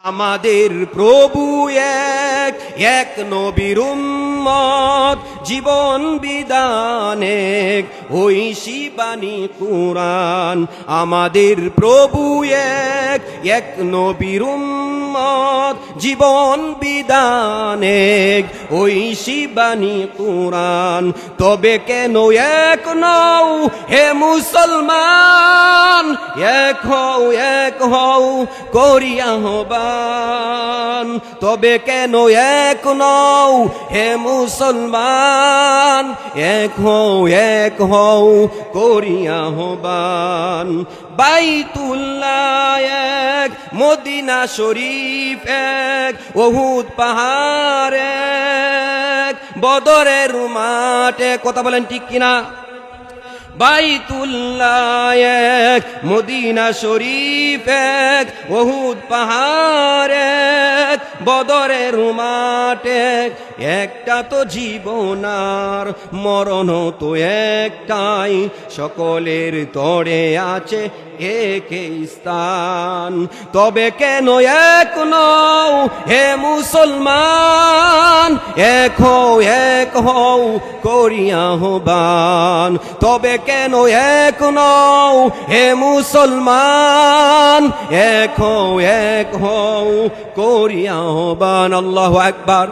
আমাদের প্রভু এক, এক নবীর উম্মত, জীবন বিধানে ওই শিবানী কুরআন। আমাদের প্রভু এক, এক নবীর উম্মত, জীবন বিধানে ওই শিবানী কুরআন। তবে কেন এক নও হে মুসলমান, এক হও করিয়া আহ্বান। তবে কেন এক নও হে মুসলমান, এক হও করিয়া আহ্বান। বাইতুল্লাহ এক, মদিনা শরীফ এক, উহুদ পাহাড় এক, বদরের মাঠ এক। কথা বলেন ঠিক কিনা? বাইতুল্লাহ এক, মদিনা শরীফ এক, উহুদ পাহাড় এক, বদরের মাঠ এক। একটা তো জীবন আর মরণ তো একটাই, সকলের তরে আছে একই স্থান। তবে কেন এক নও হে মুসলমান, এক হও করিয়া আহ্বান। তবে কেন এক নও হে মুসলমান, এক হও করিয়া আহ্বান। আল্লাহু আকবার।